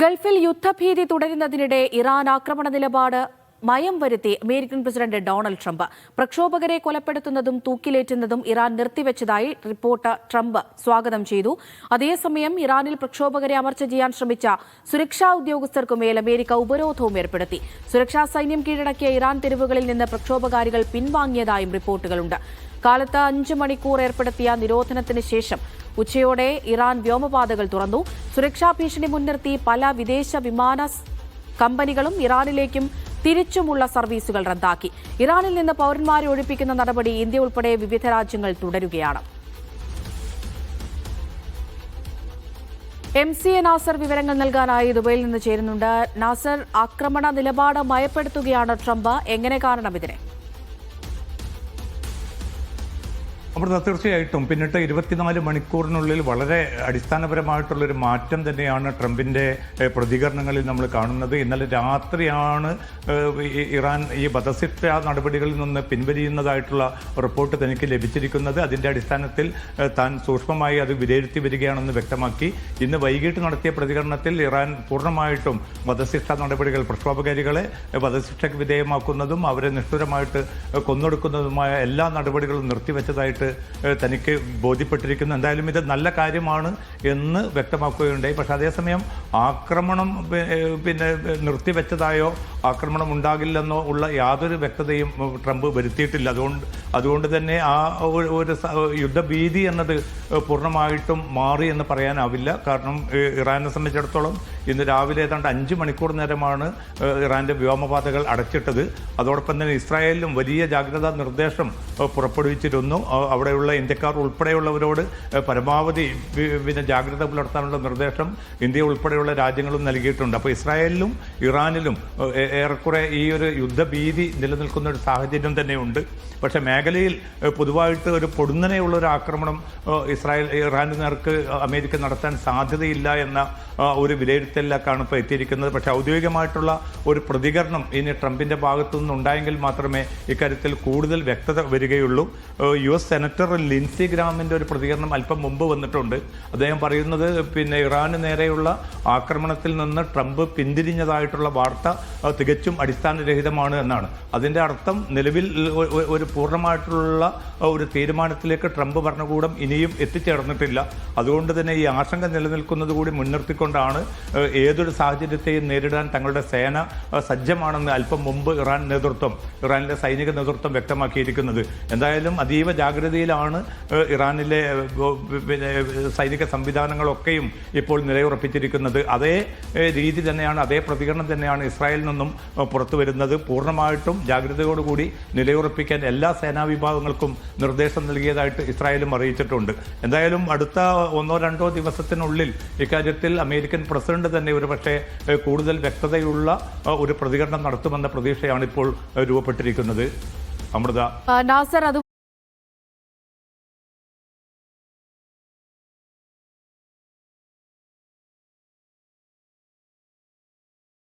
ഗൾഫിൽ യുദ്ധഭീതി തുടരുന്നതിനിടെ ഇറാൻ ആക്രമണ നിലപാട് മയം വരുത്തി അമേരിക്കൻ പ്രസിഡന്റ് ഡൊണാൾഡ് ട്രംപ്. പ്രക്ഷോഭകരെ കൊലപ്പെടുത്തുന്നതും തൂക്കിലേറ്റുന്നതും ഇറാൻ നിർത്തിവെച്ചതായി റിപ്പോർട്ട് ട്രംപ് സ്വാഗതം ചെയ്തു. അതേസമയം ഇറാനിൽ പ്രക്ഷോഭകരെ അമർച്ച ചെയ്യാൻ ശ്രമിച്ച സുരക്ഷാ ഉദ്യോഗസ്ഥർക്കുമേൽ അമേരിക്ക ഉപരോധവും ഏർപ്പെടുത്തി. സുരക്ഷാ സൈന്യം കീഴടക്കിയ ഇറാൻ തെരുവുകളിൽ നിന്ന് പ്രക്ഷോഭകാരികൾ പിൻവാങ്ങിയതായും റിപ്പോർട്ടുകളുണ്ട്. കാലത്ത് 5 മണിക്കൂർ ഏർപ്പെടുത്തിയ നിരോധനത്തിന് ശേഷം ഉച്ചയോടെ ഇറാൻ വ്യോമപാതകൾ തുറന്നു. സുരക്ഷാ ഭീഷണി മുൻനിർത്തി പല വിദേശ വിമാന കമ്പനികളും ഇറാനിലേക്കും തിരിച്ചുമുള്ള സർവീസുകൾ റദ്ദാക്കി. ഇറാനിൽ നിന്ന് പൌരന്മാരെ ഒഴിപ്പിക്കുന്ന നടപടി ഇന്ത്യ ഉൾപ്പെടെ വിവിധ രാജ്യങ്ങൾ തുടരുകയാണ്. MC നാസർ വിവരങ്ങൾ നൽകാനായി ദുബൈയിൽ നിന്ന് ചേരുന്നുണ്ട്. നാസർ, ആക്രമണ നിലപാട് മയപ്പെടുത്തുകയാണ് ട്രംപ്. എങ്ങനെ കാണണം ഇതിനെ? അമൃത, തീർച്ചയായിട്ടും പിന്നിട്ട് 24 മണിക്കൂറിനുള്ളിൽ വളരെ അടിസ്ഥാനപരമായിട്ടുള്ളൊരു മാറ്റം തന്നെയാണ് ട്രംപിൻ്റെ പ്രതികരണങ്ങളിൽ നമ്മൾ കാണുന്നത്. ഇന്നലെ രാത്രിയാണ് ഇറാൻ ഈ വധശിക്ഷ നടപടികളിൽ നിന്ന് പിൻവലിയുന്നതായിട്ടുള്ള റിപ്പോർട്ട് തനിക്ക് ലഭിച്ചിരിക്കുന്നത്. അതിൻ്റെ അടിസ്ഥാനത്തിൽ താൻ സൂക്ഷ്മമായി അത് വിലയിരുത്തി വരികയാണെന്ന് വ്യക്തമാക്കി. ഇന്ന് വൈകിട്ട് നടത്തിയ പ്രതികരണത്തിൽ ഇറാൻ പൂർണ്ണമായിട്ടും വധശിക്ഷ നടപടികൾ, പ്രക്ഷോഭകാരികളെ വധശിക്ഷയ്ക്ക് വിധേയമാക്കുന്നതും അവരെ നിഷ്ഠുരമായിട്ട് കൊന്നൊടുക്കുന്നതുമായ എല്ലാ നടപടികളും നിർത്തിവെച്ചതായിട്ട് തനിക്ക് ബോധ്യപ്പെട്ടിരിക്കുന്നു. എന്തായാലും ഇത് നല്ല കാര്യമാണ് എന്ന് വ്യക്തമാക്കുകയുണ്ടായി. പക്ഷെ അതേസമയം ആക്രമണം നിർത്തിവെച്ചതായോ ആക്രമണം ഉണ്ടാകില്ലെന്നോ ഉള്ള യാതൊരു വ്യക്തതയും ട്രംപ് വരുത്തിയിട്ടില്ല. അതുകൊണ്ട് തന്നെ ആ ഒരു യുദ്ധഭീതി എന്നത് പൂർണ്ണമായിട്ടും മാറി എന്ന് പറയാനാവില്ല. കാരണം ഇറാനെ സംബന്ധിച്ചിടത്തോളം ഇന്ന് രാവിലെ ഏതാണ്ട് 5 മണിക്കൂർ നേരമാണ് ഇറാന്റെ വ്യോമപാതകൾ അടച്ചിട്ടത്. അതോടൊപ്പം തന്നെ ഇസ്രായേലിലും വലിയ ജാഗ്രതാ നിർദ്ദേശം പുറപ്പെടുവിച്ചിരുന്നു. അവിടെയുള്ള ഇന്ത്യക്കാർ ഉൾപ്പെടെയുള്ളവരോട് പരമാവധി ജാഗ്രത പുലർത്താനുള്ള നിർദ്ദേശം ഇന്ത്യ ഉൾപ്പെടെയുള്ള രാജ്യങ്ങളും നൽകിയിട്ടുണ്ട്. അപ്പോൾ ഇസ്രായേലിലും ഇറാനിലും ഏറെക്കുറെ ഈ ഒരു യുദ്ധഭീതി നിലനിൽക്കുന്ന ഒരു സാഹചര്യം തന്നെയുണ്ട്. പക്ഷേ മേഖലയിൽ പൊതുവായിട്ട് ഒരു പൊടുന്നനെയുള്ള ഒരു ആക്രമണം ഇറാന് നേർക്ക് അമേരിക്ക നടത്താൻ സാധ്യതയില്ല എന്ന ഒരു വിലയിരുത്തലിലേക്കാണ് ഇപ്പോൾ എത്തിയിരിക്കുന്നത്. പക്ഷേ ഔദ്യോഗികമായിട്ടുള്ള ഒരു പ്രതികരണം ഇനി ട്രംപിൻ്റെ ഭാഗത്തു നിന്നുണ്ടായെങ്കിൽ മാത്രമേ ഇക്കാര്യത്തിൽ കൂടുതൽ വ്യക്തത വരികയുള്ളൂ. US സെനറ്റർ ലിൻസി ഗ്രാമിൻ്റെ ഒരു പ്രതികരണം അല്പം മുമ്പ് വന്നിട്ടുണ്ട്. അദ്ദേഹം പറയുന്നത് ഇറാന് നേരെയുള്ള ആക്രമണത്തിൽ നിന്ന് ട്രംപ് പിന്തിരിഞ്ഞതായിട്ടുള്ള വാർത്ത തികച്ചും അടിസ്ഥാനരഹിതമാണ് എന്നാണ്. അതിൻ്റെ അർത്ഥം നിലവിൽ ഒരു പൂർണ്ണമായിട്ടുള്ള ഒരു തീരുമാനത്തിലേക്ക് ട്രംപ് ഭരണകൂടം ഇനിയും എത്തിച്ചേർന്നിട്ടില്ല. അതുകൊണ്ട് തന്നെ ഈ ആശങ്ക നിലനിൽക്കുന്നത് കൂടി മുൻനിർത്തിക്കൊണ്ടാണ് ഏതൊരു സാഹചര്യത്തെയും നേരിടാൻ തങ്ങളുടെ സേന സജ്ജമാണെന്ന് അല്പം മുമ്പ് ഇറാനിലെ സൈനിക നേതൃത്വം വ്യക്തമാക്കിയിരിക്കുന്നത്. എന്തായാലും അതീവ ജാഗ്രതയിലാണ് ഇറാനിലെ സൈനിക സംവിധാനങ്ങളൊക്കെയും ഇപ്പോൾ നിലയുറപ്പിച്ചിരിക്കുന്നത്. അതേ രീതി തന്നെയാണ്, അതേ പ്രതികരണം തന്നെയാണ് ഇസ്രായേലിൽ നിന്നും പുറത്തു വരുന്നത്. പൂർണ്ണമായിട്ടും ജാഗ്രതയോടുകൂടി നിലയുറപ്പിക്കാൻ എല്ലാ സേനാ വിഭാഗങ്ങൾക്കും നിർദ്ദേശം നൽകിയതായിട്ട് ഇസ്രായേലും അറിയിച്ചിട്ടുണ്ട്. എന്തായാലും അടുത്ത 1-2 ദിവസത്തിനുള്ളിൽ ഇക്കാര്യത്തിൽ അമേരിക്കൻ പ്രസിഡന്റ് തന്നെ ഒരുപക്ഷെ കൂടുതൽ വ്യക്തതയുള്ള ഒരു പ്രതികരണം നടത്തുമെന്ന പ്രതീക്ഷയാണ് ഇപ്പോൾ രൂപപ്പെട്ടിരിക്കുന്നത്. അമൃത. നാസർ,